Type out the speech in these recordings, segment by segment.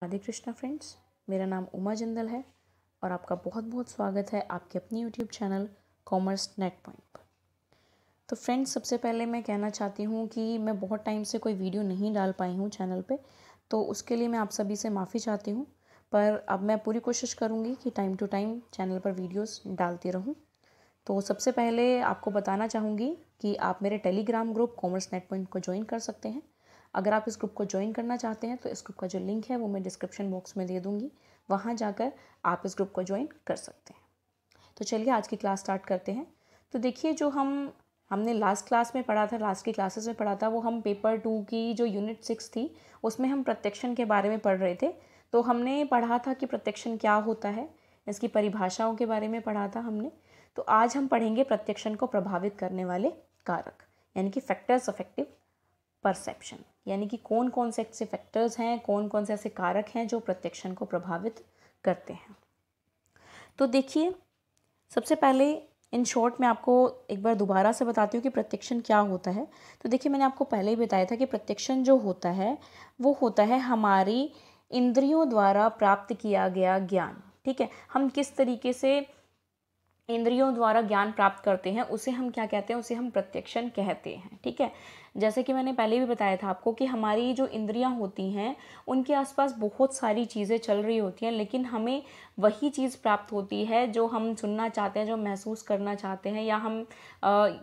Radhe Krishna friends, मेरा नाम उमा जिंदल है और आपका बहुत बहुत स्वागत है आपके अपनी YouTube channel commerce net point पर। तो फ्रेंड्स, सबसे पहले मैं कहना चाहती हूँ कि मैं बहुत टाइम से कोई वीडियो नहीं डाल पाई हूँ चैनल पे, तो उसके लिए मैं आप सभी से माफ़ी चाहती हूँ। पर अब मैं पूरी कोशिश करूँगी कि टाइम टू टाइम चैनल पर वीडियोज़ डालती रहूँ। तो सबसे पहले आपको बताना चाहूँगी कि आप मेरे Telegram group commerce net point को ज्वाइन कर सकते हैं। अगर आप इस ग्रुप को ज्वाइन करना चाहते हैं तो इस ग्रुप का जो लिंक है वो मैं डिस्क्रिप्शन बॉक्स में दे दूँगी, वहाँ जाकर आप इस ग्रुप को ज्वाइन कर सकते हैं। तो चलिए आज की क्लास स्टार्ट करते हैं। तो देखिए, जो हमने लास्ट क्लास में पढ़ा था, लास्ट की क्लासेस में पढ़ा था, वो हम पेपर 2 की जो यूनिट 6 थी उसमें हम प्रत्यक्षण के बारे में पढ़ रहे थे। तो हमने पढ़ा था कि प्रत्यक्षण क्या होता है, इसकी परिभाषाओं के बारे में पढ़ा था हमने। तो आज हम पढ़ेंगे प्रत्यक्षण को प्रभावित करने वाले कारक, यानी कि फैक्टर्स अफेक्टिव परसेप्शन, यानी कि कौन कौन से ऐसे फैक्टर्स हैं, कौन कौन से ऐसे कारक हैं जो प्रत्यक्षण को प्रभावित करते हैं। तो देखिए, सबसे पहले इन शॉर्ट मैं आपको एक बार दोबारा से बताती हूँ कि प्रत्यक्षण क्या होता है। तो देखिए, मैंने आपको पहले ही बताया था कि प्रत्यक्षण जो होता है वो होता है हमारी इंद्रियों द्वारा प्राप्त किया गया ज्ञान। ठीक है, हम किस तरीके से इंद्रियों द्वारा ज्ञान प्राप्त करते हैं उसे हम क्या कहते हैं, उसे हम प्रत्यक्षण कहते हैं। ठीक है, जैसे कि मैंने पहले भी बताया था आपको कि हमारी जो इंद्रियां होती हैं उनके आसपास बहुत सारी चीज़ें चल रही होती हैं, लेकिन हमें वही चीज़ प्राप्त होती है जो हम सुनना चाहते हैं, जो महसूस करना चाहते हैं,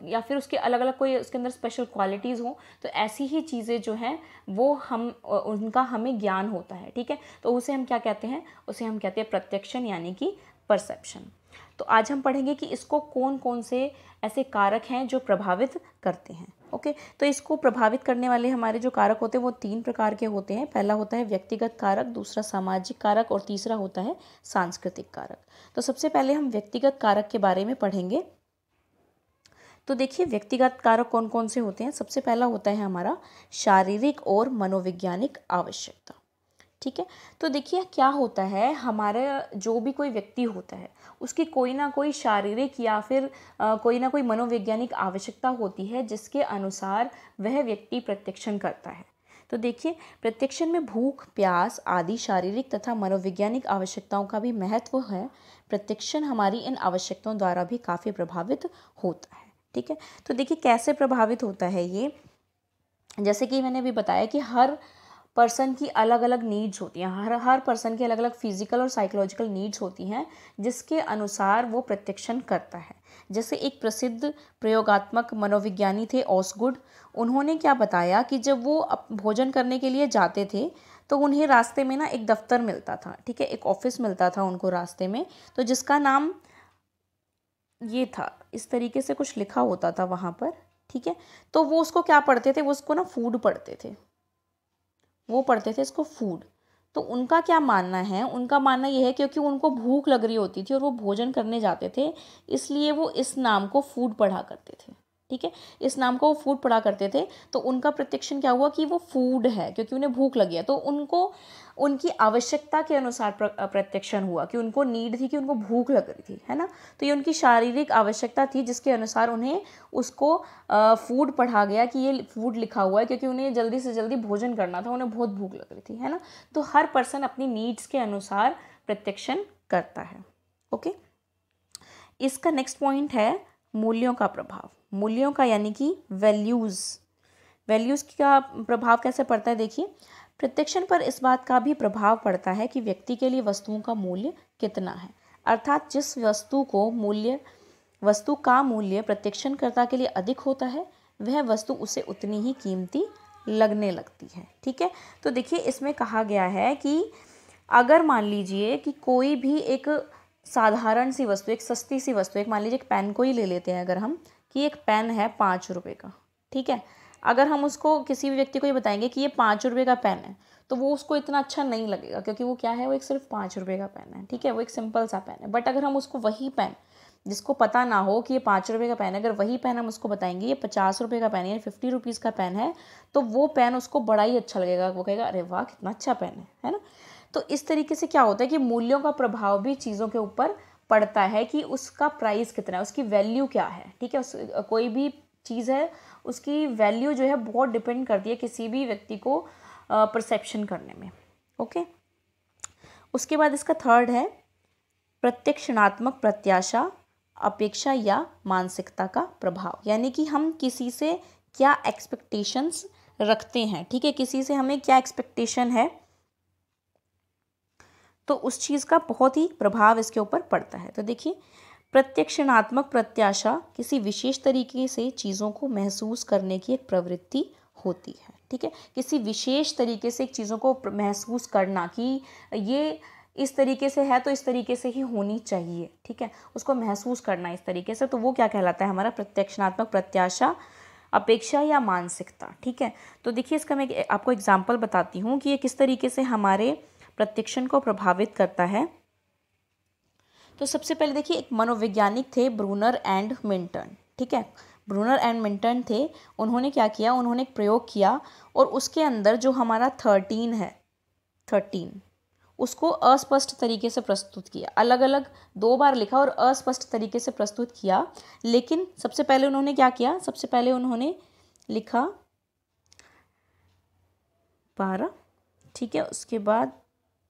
या फिर उसके अलग अलग कोई उसके अंदर स्पेशल क्वालिटीज़ हो। तो ऐसी ही चीज़ें जो हैं वो उनका हमें ज्ञान होता है। ठीक है, तो उसे हम क्या कहते हैं, उसे हम कहते हैं प्रत्यक्षण, यानी कि परसेप्शन। तो आज हम पढ़ेंगे कि इसको कौन कौन से ऐसे कारक हैं जो प्रभावित करते हैं। ओके, तो इसको प्रभावित करने वाले हमारे जो कारक होते हैं वो 3 प्रकार के होते हैं। पहला होता है व्यक्तिगत कारक, दूसरा सामाजिक कारक और तीसरा होता है सांस्कृतिक कारक। तो सबसे पहले हम व्यक्तिगत कारक के बारे में पढ़ेंगे। तो देखिए, व्यक्तिगत कारक कौन कौन से होते हैं। सबसे पहला होता है हमारा शारीरिक और मनोवैज्ञानिक आवश्यकता। ठीक है, तो देखिए क्या होता है, हमारा जो भी कोई व्यक्ति होता है उसकी कोई ना कोई शारीरिक या फिर कोई ना कोई मनोवैज्ञानिक आवश्यकता होती है जिसके अनुसार वह व्यक्ति प्रत्यक्षण करता है। तो देखिए, प्रत्यक्षण में भूख, प्यास आदि शारीरिक तथा मनोवैज्ञानिक आवश्यकताओं का भी महत्व है। प्रत्यक्षण हमारी इन आवश्यकताओं द्वारा भी काफ़ी प्रभावित होता है। ठीक है, तो देखिए कैसे प्रभावित होता है ये। जैसे कि मैंने अभी बताया कि हर पर्सन की अलग अलग नीड्स होती हैं, हर पर्सन की अलग अलग फिजिकल और साइकोलॉजिकल नीड्स होती हैं जिसके अनुसार वो प्रत्यक्षण करता है। जैसे एक प्रसिद्ध प्रयोगात्मक मनोविज्ञानी थे ऑसगुड, उन्होंने क्या बताया कि जब वो भोजन करने के लिए जाते थे तो उन्हें रास्ते में ना एक दफ्तर मिलता था। ठीक है, एक ऑफिस मिलता था उनको रास्ते में, तो जिसका नाम ये था, इस तरीके से कुछ लिखा होता था वहाँ पर। ठीक है, तो वो उसको क्या पढ़ते थे, वो उसको ना फूड पढ़ते थे, वो पढ़ते थे इसको फूड। तो उनका क्या मानना है, उनका मानना यह है क्योंकि उनको भूख लग रही होती थी और वो भोजन करने जाते थे, इसलिए वो इस नाम को फूड पढ़ा करते थे। ठीक है, इस नाम को वो फूड पढ़ा करते थे। तो उनका प्रत्यक्षण क्या हुआ कि वो फूड है क्योंकि उन्हें भूख लगी है, तो उनको उनकी आवश्यकता के अनुसार प्रत्यक्षण हुआ कि उनको नीड थी, कि उनको भूख लग रही थी, है ना। तो ये उनकी शारीरिक आवश्यकता थी जिसके अनुसार उन्हें उसको फूड पढ़ा गया कि ये फूड लिखा हुआ है, क्योंकि उन्हें जल्दी से जल्दी भोजन करना था, उन्हें बहुत भूख लग रही थी, है ना। तो हर पर्सन अपनी नीड्स के अनुसार प्रत्यक्षण करता है। ओके, इसका नेक्स्ट पॉइंट है मूल्यों का प्रभाव। मूल्यों का यानी कि वैल्यूज़ का प्रभाव कैसे पड़ता है। देखिए, प्रत्यक्षण पर इस बात का भी प्रभाव पड़ता है कि व्यक्ति के लिए वस्तुओं का मूल्य कितना है। अर्थात जिस वस्तु का मूल्य प्रत्यक्षणकर्ता के लिए अधिक होता है, वह वस्तु उसे उतनी ही कीमती लगने लगती है। ठीक है, तो देखिए इसमें कहा गया है कि अगर मान लीजिए कि कोई भी एक साधारण सी वस्तु, एक सस्ती सी वस्तु, एक मान लीजिए एक पेन को ही ले लेते हैं अगर हम, कि एक पेन है 5 रुपये का। ठीक है, अगर हम उसको किसी भी व्यक्ति को ये बताएंगे कि ये 5 रुपये का पेन है, तो वो उसको इतना अच्छा नहीं लगेगा, क्योंकि वो क्या है, वो एक सिर्फ 5 रुपये का पेन है। ठीक है, वो एक सिंपल सा पेन है। बट अगर हम उसको वही पेन, जिसको पता ना हो कि ये 5 रुपये का पेन है, अगर वही पेन हम उसको बताएंगे ये 50 रुपये का पेन है, 50 रुपीज़ का पेन है, तो वो पेन उसको बड़ा ही अच्छा लगेगा। वो कहेगा अरे वाह कितना अच्छा पेन है ना। तो इस तरीके से क्या होता है कि मूल्यों का प्रभाव भी चीज़ों के ऊपर पड़ता है कि उसका प्राइस कितना है, उसकी वैल्यू क्या है। ठीक है, कोई भी चीज़ है उसकी वैल्यू जो है बहुत डिपेंड करती है किसी भी व्यक्ति को परसेप्शन करने में। ओके, उसके बाद इसका थर्ड है प्रत्यक्षणात्मक प्रत्याशा, अपेक्षा या मानसिकता का प्रभाव, यानी कि हम किसी से क्या एक्सपेक्टेशंस रखते हैं, ठीक है, किसी से हमें क्या एक्सपेक्टेशन है, तो उस चीज़ का बहुत ही प्रभाव इसके ऊपर पड़ता है। तो देखिए, प्रत्यक्षणात्मक प्रत्याशा किसी विशेष तरीके से चीज़ों को महसूस करने की एक प्रवृत्ति होती है, ठीक है, किसी विशेष तरीके से एक चीज़ों को महसूस करना कि ये इस तरीके से है तो इस तरीके से ही होनी चाहिए, ठीक है, उसको महसूस करना इस तरीके से, तो वो क्या कहलाता है हमारा प्रत्यक्षणात्मक प्रत्याशा, अपेक्षा या मानसिकता, ठीक है। तो देखिए, इसका मैं आपको एग्जाम्पल बताती हूँ कि ये किस तरीके से हमारे प्रत्यक्षण को प्रभावित करता है। तो सबसे पहले देखिए, एक मनोवैज्ञानिक थे ब्रूनर एंड मिंटन, ठीक है, ब्रूनर एंड मिंटन थे। उन्होंने क्या किया, उन्होंने एक प्रयोग किया और उसके अंदर जो हमारा 13 है, 13 उसको अस्पष्ट तरीके से प्रस्तुत किया, अलग अलग 2 बार लिखा और अस्पष्ट तरीके से प्रस्तुत किया। लेकिन सबसे पहले उन्होंने क्या किया, सबसे पहले उन्होंने लिखा 12, ठीक है, उसके बाद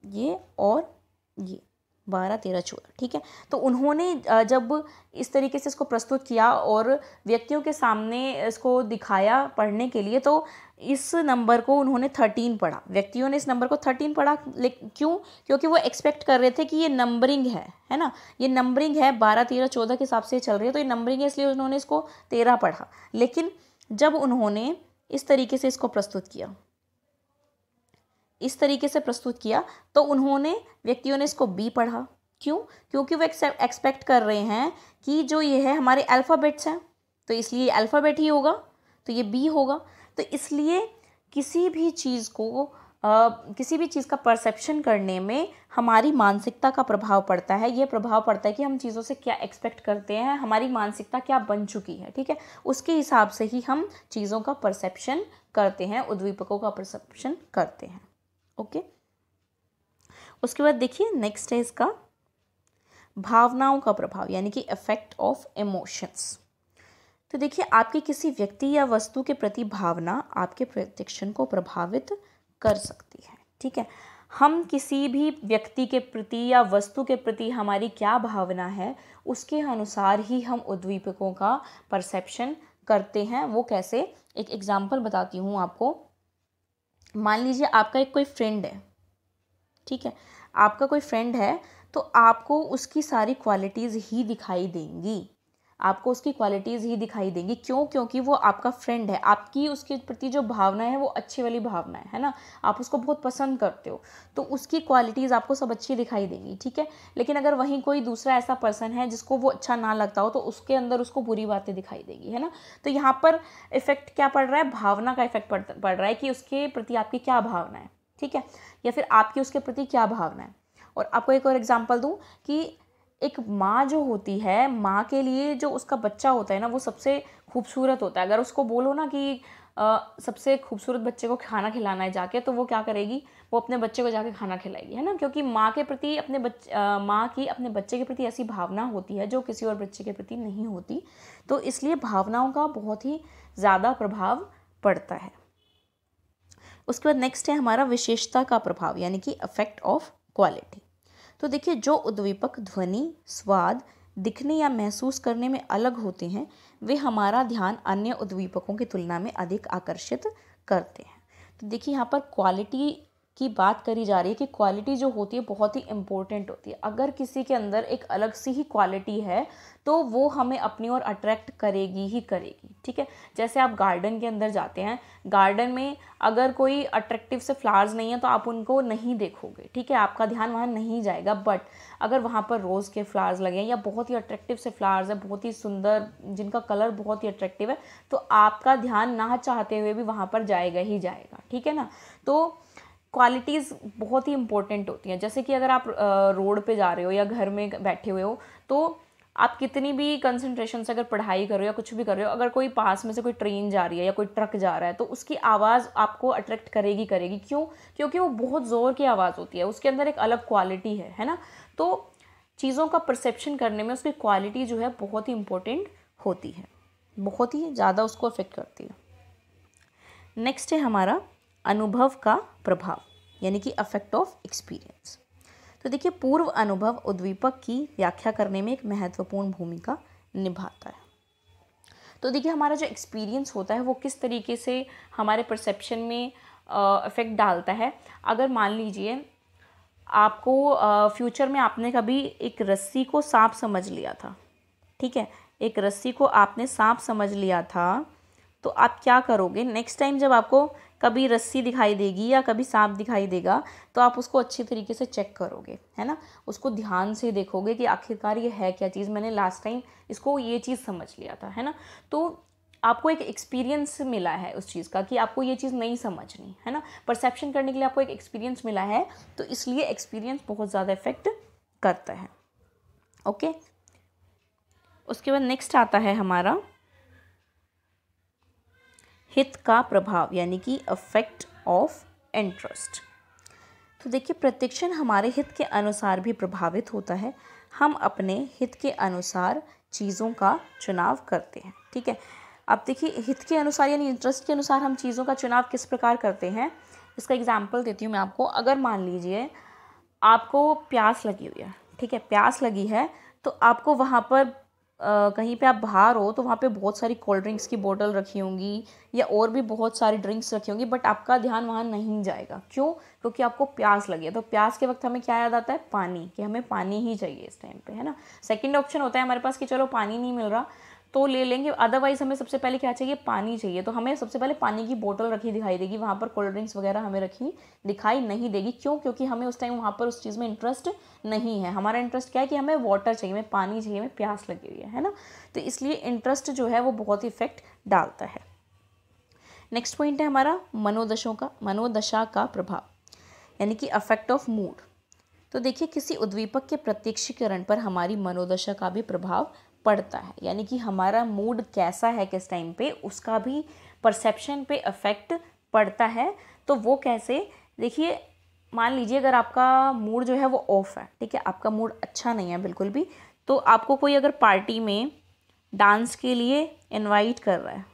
ये और ये 12, 13, 14, ठीक है। तो उन्होंने जब इस तरीके से इसको प्रस्तुत किया और व्यक्तियों के सामने इसको दिखाया पढ़ने के लिए, तो इस नंबर को उन्होंने 13 पढ़ा, व्यक्तियों ने इस नंबर को 13 पढ़ा। क्यों? क्योंकि वो एक्सपेक्ट कर रहे थे कि ये नंबरिंग है ना, ये नंबरिंग है, 12, 13, 14 के हिसाब से चल रही है, तो ये नंबरिंग है, इसलिए उन्होंने इसको 13 पढ़ा। लेकिन जब उन्होंने इस तरीके से इसको प्रस्तुत किया, इस तरीके से प्रस्तुत किया, तो उन्होंने, व्यक्तियों ने इसको बी पढ़ा। क्यों? क्योंकि वो एक्सपेक्ट कर रहे हैं कि जो ये है हमारे अल्फ़ाबेट्स हैं, तो इसलिए अल्फ़ाबेट ही होगा, तो ये बी होगा। तो इसलिए किसी भी चीज़ का परसेप्शन करने में हमारी मानसिकता का प्रभाव पड़ता है। ये प्रभाव पड़ता है कि हम चीज़ों से क्या एक्सपेक्ट करते हैं, हमारी मानसिकता क्या बन चुकी है, ठीक है, उसके हिसाब से ही हम चीज़ों का परसेप्शन करते हैं, उद्दीपकों का परसेप्शन करते हैं। ओके, उसके बाद देखिए, नेक्स्ट है इसका भावनाओं का प्रभाव, यानी कि इफेक्ट ऑफ इमोशंस। तो देखिए, आपकी किसी व्यक्ति या वस्तु के प्रति भावना आपके प्रत्यक्षण को प्रभावित कर सकती है, ठीक है। हम किसी भी व्यक्ति के प्रति या वस्तु के प्रति हमारी क्या भावना है, उसके अनुसार ही हम उद्दीपकों का परसेप्शन करते हैं। वो कैसे, एक एग्जाम्पल बताती हूँ आपको। मान लीजिए आपका एक कोई फ्रेंड है, ठीक है, आपका कोई फ्रेंड है, तो आपको उसकी सारी क्वालिटीज़ ही दिखाई देंगी, आपको उसकी क्वालिटीज़ ही दिखाई देंगी। क्यों? क्योंकि वो आपका फ्रेंड है, आपकी उसके प्रति जो भावना है वो अच्छी वाली भावना है ना, आप उसको बहुत पसंद करते हो, तो उसकी क्वालिटीज़ आपको सब अच्छी दिखाई देंगी, ठीक है। लेकिन अगर वहीं कोई दूसरा ऐसा पर्सन है जिसको वो अच्छा ना लगता हो, तो उसके अंदर उसको बुरी बातें दिखाई देगी, है ना। तो यहाँ पर इफेक्ट क्या पड़ रहा है, भावना का इफेक्ट पड़ रहा है कि उसके प्रति आपकी क्या भावना है, ठीक है, या फिर आपकी उसके प्रति क्या भावना है। और आपको एक और एग्जांपल दूं कि एक माँ जो होती है, माँ के लिए जो उसका बच्चा होता है ना, वो सबसे खूबसूरत होता है। अगर उसको बोलो ना कि सबसे खूबसूरत बच्चे को खाना खिलाना है जाके, तो वो क्या करेगी, वो अपने बच्चे को जाके खाना खिलाएगी, है ना, क्योंकि माँ के प्रति माँ की अपने बच्चे के प्रति ऐसी भावना होती है जो किसी और बच्चे के प्रति नहीं होती। तो इसलिए भावनाओं का बहुत ही ज़्यादा प्रभाव पड़ता है। उसके बाद नेक्स्ट है हमारा विशेषता का प्रभाव, यानी कि इफेक्ट ऑफ क्वालिटी। तो देखिए, जो उद्दीपक ध्वनि, स्वाद, दिखने या महसूस करने में अलग होते हैं, वे हमारा ध्यान अन्य उद्दीपकों की तुलना में अधिक आकर्षित करते हैं। तो देखिए, यहाँ पर क्वालिटी की बात करी जा रही है कि क्वालिटी जो होती है बहुत ही इम्पोर्टेंट होती है। अगर किसी के अंदर एक अलग सी ही क्वालिटी है, तो वो हमें अपनी ओर अट्रैक्ट करेगी ही करेगी, ठीक है। जैसे आप गार्डन के अंदर जाते हैं, गार्डन में अगर कोई अट्रैक्टिव से फ्लावर्स नहीं है तो आप उनको नहीं देखोगे, ठीक है, आपका ध्यान वहाँ नहीं जाएगा। बट अगर वहाँ पर रोज़ के फ्लावर्स लगे हैं या बहुत ही अट्रैक्टिव से फ्लावर्स हैं, बहुत ही सुंदर, जिनका कलर बहुत ही अट्रैक्टिव है, तो आपका ध्यान ना चाहते हुए भी वहाँ पर जाएगा ही जाएगा, ठीक है ना। तो क्वालिटीज़ बहुत ही इंपॉर्टेंट होती हैं। जैसे कि अगर आप रोड पे जा रहे हो या घर में बैठे हुए हो, तो आप कितनी भी कंसंट्रेशन से अगर पढ़ाई कर रहे हो या कुछ भी कर रहे हो, अगर कोई पास में से कोई ट्रेन जा रही है या कोई ट्रक जा रहा है, तो उसकी आवाज़ आपको अट्रैक्ट करेगी करेगी। क्यों? क्योंकि वो बहुत ज़ोर की आवाज़ होती है, उसके अंदर एक अलग क्वालिटी है ना। तो चीज़ों का परसेप्शन करने में उसकी क्वालिटी जो है बहुत ही इंपॉर्टेंट होती है, बहुत ही ज़्यादा उसको अफेक्ट करती है। नेक्स्ट है हमारा अनुभव का प्रभाव, यानी कि अफेक्ट ऑफ एक्सपीरियंस। तो देखिए पूर्व अनुभव उद्दीपक की व्याख्या करने में एक महत्वपूर्ण भूमिका निभाता है। तो देखिए हमारा जो एक्सपीरियंस होता है वो किस तरीके से हमारे परसेप्शन में इफ़ेक्ट डालता है। अगर मान लीजिए आपको फ्यूचर में आपने कभी एक रस्सी को सांप समझ लिया था, ठीक है, एक रस्सी को आपने सांप समझ लिया था, तो आप क्या करोगे, नेक्स्ट टाइम जब आपको कभी रस्सी दिखाई देगी या कभी सांप दिखाई देगा तो आप उसको अच्छी तरीके से चेक करोगे, है ना, उसको ध्यान से देखोगे कि आखिरकार ये है क्या चीज़, मैंने लास्ट टाइम इसको ये चीज़ समझ लिया था, है ना। तो आपको एक एक्सपीरियंस मिला है उस चीज़ का कि आपको ये चीज़ नहीं समझनी, है ना, परसेप्शन करने के लिए आपको एक एक्सपीरियंस मिला है, तो इसलिए एक्सपीरियंस बहुत ज़्यादा इफेक्ट करता है। ओके, उसके बाद नेक्स्ट आता है हमारा हित का प्रभाव, यानी कि अफेक्ट ऑफ इंटरेस्ट। तो देखिए प्रत्यक्षण हमारे हित के अनुसार भी प्रभावित होता है। हम अपने हित के अनुसार चीज़ों का चुनाव करते हैं, ठीक है। अब देखिए हित के अनुसार यानी इंटरेस्ट के अनुसार हम चीज़ों का चुनाव किस प्रकार करते हैं, इसका एग्जाम्पल देती हूँ मैं आपको। अगर मान लीजिए आपको प्यास लगी हुई है, ठीक है, प्यास लगी है, तो आपको वहाँ पर कहीं पे आप बाहर हो तो वहाँ पे बहुत सारी कोल्ड ड्रिंक्स की बोतल रखी होंगी या और भी बहुत सारी ड्रिंक्स रखी होंगी, बट आपका ध्यान वहाँ नहीं जाएगा। क्यों? क्योंकि आपको प्यास लगी है। तो प्यास के वक्त हमें क्या याद आता है? पानी, कि हमें पानी ही चाहिए इस टाइम पे, है ना। सेकंड ऑप्शन होता है हमारे पास कि चलो पानी नहीं मिल रहा तो ले लेंगे, अदरवाइज हमें सबसे पहले क्या चाहिए? पानी चाहिए। तो हमें सबसे पहले पानी की बोतल रखी दिखाई देगी, वहाँ पर कोल्ड ड्रिंक्स वगैरह हमें रखी दिखाई नहीं देगी। क्यों? क्योंकि हमें उस टाइम वहाँ पर उस चीज़ में इंटरेस्ट नहीं है। हमारा इंटरेस्ट क्या है कि हमें वाटर चाहिए, हमें पानी चाहिए, हमें प्यास लगी हुई है ना। तो इसलिए इंटरेस्ट जो है वो बहुत ही इफेक्ट डालता है। नेक्स्ट पॉइंट है हमारा मनोदशा का प्रभाव, यानी कि अफेक्ट ऑफ मूड। तो देखिए किसी उद्दीपक के प्रत्यक्षीकरण पर हमारी मनोदशा का भी प्रभाव पड़ता है, यानी कि हमारा मूड कैसा है किस टाइम पे, उसका भी परसेप्शन पे अफेक्ट पड़ता है। तो वो कैसे? देखिए मान लीजिए अगर आपका मूड जो है वो ऑफ है, ठीक है, आपका मूड अच्छा नहीं है बिल्कुल भी, तो आपको कोई अगर पार्टी में डांस के लिए इनवाइट कर रहा है,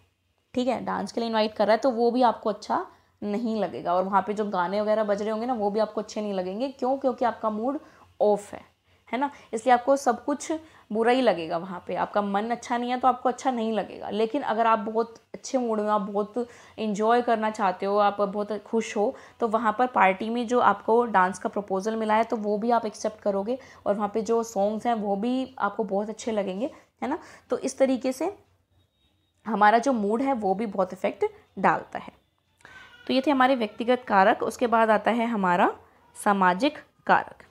ठीक है, डांस के लिए इनवाइट कर रहा है, तो वो भी आपको अच्छा नहीं लगेगा और वहाँ पे जो गाने वगैरह बज रहे होंगे ना वो भी आपको अच्छे नहीं लगेंगे। क्यों? क्योंकि आपका मूड ऑफ है ना। इसलिए आपको सब कुछ बुरा ही लगेगा वहाँ पे, आपका मन अच्छा नहीं है तो आपको अच्छा नहीं लगेगा। लेकिन अगर आप बहुत अच्छे मूड में, आप बहुत इंजॉय करना चाहते हो, आप बहुत खुश हो, तो वहाँ पर पार्टी में जो आपको डांस का प्रपोजल मिला है तो वो भी आप एक्सेप्ट करोगे और वहाँ पे जो सॉन्ग्स हैं वो भी आपको बहुत अच्छे लगेंगे, है ना। तो इस तरीके से हमारा जो मूड है वो भी बहुत इफेक्ट डालता है। तो ये थे हमारे व्यक्तिगत कारक। उसके बाद आता है हमारा सामाजिक कारक।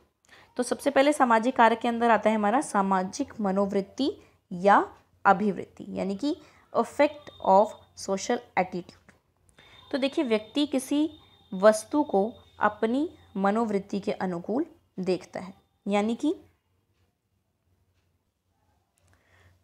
तो सबसे पहले सामाजिक कारक के अंदर आता है हमारा सामाजिक मनोवृत्ति या अभिवृत्ति, यानी कि इफेक्ट ऑफ सोशल एटीट्यूड। तो देखिए व्यक्ति किसी वस्तु को अपनी मनोवृत्ति के अनुकूल देखता है, यानी कि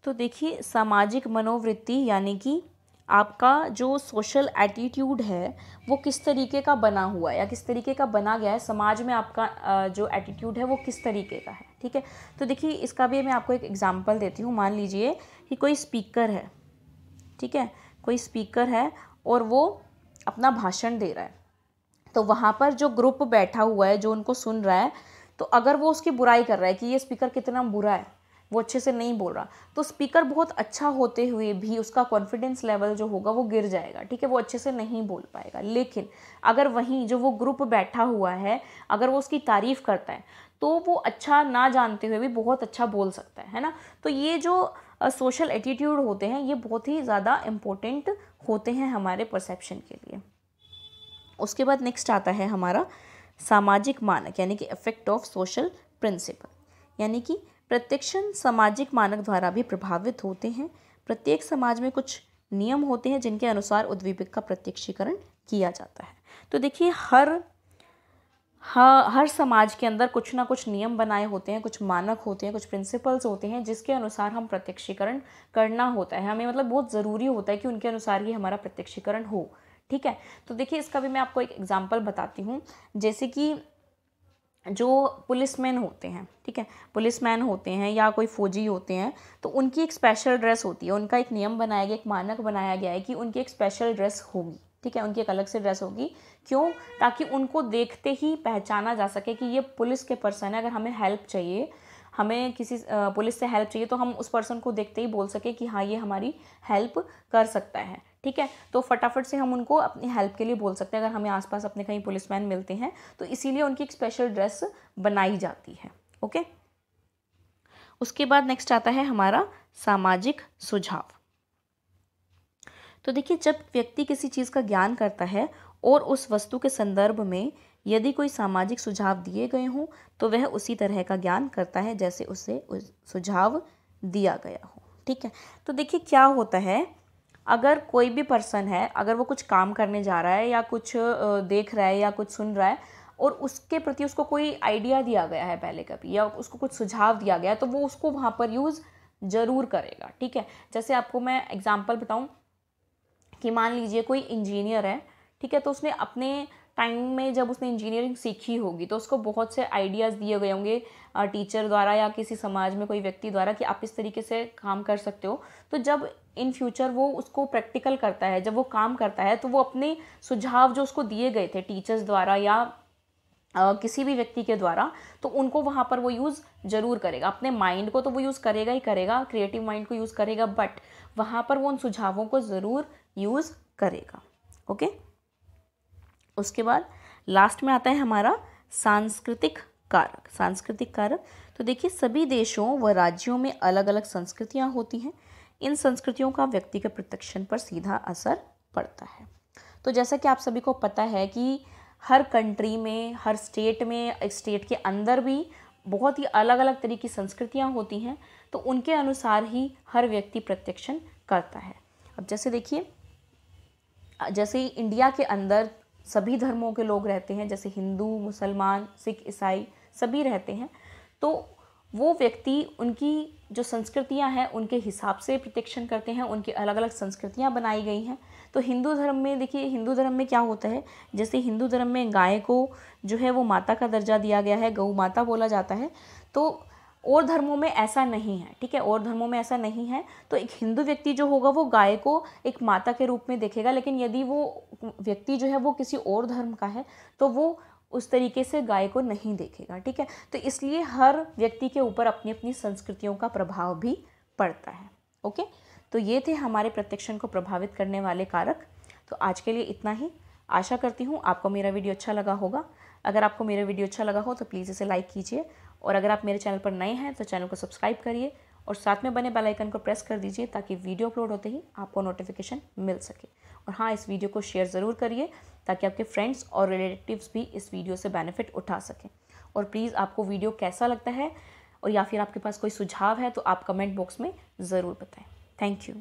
तो देखिए सामाजिक मनोवृत्ति यानी कि आपका जो सोशल एटीट्यूड है वो किस तरीके का बना हुआ है या किस तरीके का बना गया है, समाज में आपका जो एटीट्यूड है वो किस तरीके का है, ठीक है। तो देखिए इसका भी मैं आपको एक एग्जांपल देती हूँ। मान लीजिए कि कोई स्पीकर है, ठीक है, कोई स्पीकर है और वो अपना भाषण दे रहा है, तो वहाँ पर जो ग्रुप बैठा हुआ है जो उनको सुन रहा है, तो अगर वो उसकी बुराई कर रहा है कि ये स्पीकर कितना बुरा है, वो अच्छे से नहीं बोल रहा, तो स्पीकर बहुत अच्छा होते हुए भी उसका कॉन्फिडेंस लेवल जो होगा वो गिर जाएगा, ठीक है, वो अच्छे से नहीं बोल पाएगा। लेकिन अगर वहीं जो वो ग्रुप बैठा हुआ है अगर वो उसकी तारीफ़ करता है तो वो अच्छा ना जानते हुए भी बहुत अच्छा बोल सकता है ना। तो ये जो सोशल एटीट्यूड होते हैं ये बहुत ही ज़्यादा इम्पोर्टेंट होते हैं हमारे परसेप्शन के लिए। उसके बाद नेक्स्ट आता है हमारा सामाजिक मानक, यानी कि इफेक्ट ऑफ सोशल प्रिंसिपल, यानी कि प्रत्यक्षण सामाजिक मानक द्वारा भी प्रभावित होते हैं। प्रत्येक समाज में कुछ नियम होते हैं जिनके अनुसार उद्दीपक का प्रत्यक्षीकरण किया जाता है। तो देखिए हर समाज के अंदर कुछ ना कुछ नियम बनाए होते हैं, कुछ मानक होते हैं, कुछ प्रिंसिपल्स होते हैं जिसके अनुसार हम प्रत्यक्षीकरण करना होता है। हमें मतलब बहुत ज़रूरी होता है कि उनके अनुसार ही हमारा प्रत्यक्षीकरण हो, ठीक है। तो देखिए इसका भी मैं आपको एक एग्जांपल बताती हूँ। जैसे कि जो पुलिसमैन होते हैं, ठीक है, पुलिसमैन होते हैं या कोई फौजी होते हैं, तो उनकी एक स्पेशल ड्रेस होती है, उनका एक नियम बनाया गया, एक मानक बनाया गया है कि उनकी एक स्पेशल ड्रेस होगी, ठीक है, उनकी एक अलग से ड्रेस होगी। क्यों? ताकि उनको देखते ही पहचाना जा सके कि ये पुलिस के पर्सन है। अगर हमें हेल्प चाहिए, हमें किसी पुलिस से हेल्प चाहिए, तो हम उस पर्सन को देखते ही बोल सके कि हाँ ये हमारी हेल्प कर सकता है। ठीक है, तो फटाफट से हम उनको अपनी हेल्प के लिए बोल सकते हैं अगर हमें आसपास अपने कहीं पुलिसमैन मिलते हैं। तो इसीलिए उनकी एक स्पेशल ड्रेस बनाई जाती है। ओके, उसके बाद नेक्स्ट आता है हमारा सामाजिक सुझाव। तो देखिए, जब व्यक्ति किसी चीज़ का ज्ञान करता है और उस वस्तु के संदर्भ में यदि कोई सामाजिक सुझाव दिए गए हों तो वह उसी तरह का ज्ञान करता है जैसे उसे सुझाव दिया गया हो। ठीक है, तो देखिए क्या होता है, अगर कोई भी पर्सन है, अगर वो कुछ काम करने जा रहा है या कुछ देख रहा है या कुछ सुन रहा है और उसके प्रति उसको कोई आइडिया दिया गया है पहले कभी, या उसको कुछ सुझाव दिया गया है, तो वो उसको वहाँ पर यूज़ ज़रूर करेगा। ठीक है, जैसे आपको मैं एग्जांपल बताऊँ कि मान लीजिए कोई इंजीनियर है, ठीक है, तो उसने अपने टाइम में जब उसने इंजीनियरिंग सीखी होगी तो उसको बहुत से आइडियाज़ दिए गए होंगे टीचर द्वारा या किसी समाज में कोई व्यक्ति द्वारा कि आप इस तरीके से काम कर सकते हो। तो जब इन फ्यूचर वो उसको प्रैक्टिकल करता है, जब वो काम करता है, तो वो अपने सुझाव जो उसको दिए गए थे टीचर्स द्वारा या किसी भी व्यक्ति के द्वारा, तो उनको वहाँ पर वो यूज़ ज़रूर करेगा। अपने माइंड को तो वो यूज़ करेगा ही करेगा, क्रिएटिव माइंड को यूज़ करेगा, बट वहाँ पर वो उन सुझावों को ज़रूर यूज़ करेगा। ओके, उसके बाद लास्ट में आता है हमारा सांस्कृतिक कारक। सांस्कृतिक कारक, तो देखिए सभी देशों व राज्यों में अलग अलग संस्कृतियाँ होती हैं। इन संस्कृतियों का व्यक्ति के प्रत्यक्षण पर सीधा असर पड़ता है। तो जैसा कि आप सभी को पता है कि हर कंट्री में, हर स्टेट में, एक स्टेट के अंदर भी बहुत ही अलग अलग तरह की संस्कृतियाँ होती हैं, तो उनके अनुसार ही हर व्यक्ति प्रत्यक्षण करता है। अब जैसे देखिए, जैसे इंडिया के अंदर सभी धर्मों के लोग रहते हैं, जैसे हिंदू, मुसलमान, सिख, ईसाई सभी रहते हैं, तो वो व्यक्ति उनकी जो संस्कृतियां हैं उनके हिसाब से प्रत्यक्षण करते हैं। उनकी अलग अलग संस्कृतियां बनाई गई हैं। तो हिंदू धर्म में देखिए, हिंदू धर्म में क्या होता है, जैसे हिंदू धर्म में गाय को जो है वो माता का दर्जा दिया गया है, गौ माता बोला जाता है। तो और धर्मों में ऐसा नहीं है। ठीक है, और धर्मों में ऐसा नहीं है। तो एक हिंदू व्यक्ति जो होगा वो गाय को एक माता के रूप में देखेगा, लेकिन यदि वो व्यक्ति जो है वो किसी और धर्म का है तो वो उस तरीके से गाय को नहीं देखेगा। ठीक है, तो इसलिए हर व्यक्ति के ऊपर अपनी अपनी संस्कृतियों का प्रभाव भी पड़ता है। ओके, तो ये थे हमारे प्रत्यक्षण को प्रभावित करने वाले कारक। तो आज के लिए इतना ही। आशा करती हूँ आपको मेरा वीडियो अच्छा लगा होगा। अगर आपको मेरा वीडियो अच्छा लगा हो तो प्लीज़ इसे लाइक कीजिए, और अगर आप मेरे चैनल पर नए हैं तो चैनल को सब्सक्राइब करिए और साथ में बने बेल आइकन को प्रेस कर दीजिए ताकि वीडियो अपलोड होते ही आपको नोटिफिकेशन मिल सके। और हाँ, इस वीडियो को शेयर ज़रूर करिए ताकि आपके फ्रेंड्स और रिलेटिव्स भी इस वीडियो से बेनिफिट उठा सकें। और प्लीज़ आपको वीडियो कैसा लगता है और या फिर आपके पास कोई सुझाव है तो आप कमेंट बॉक्स में ज़रूर बताएं। Thank you.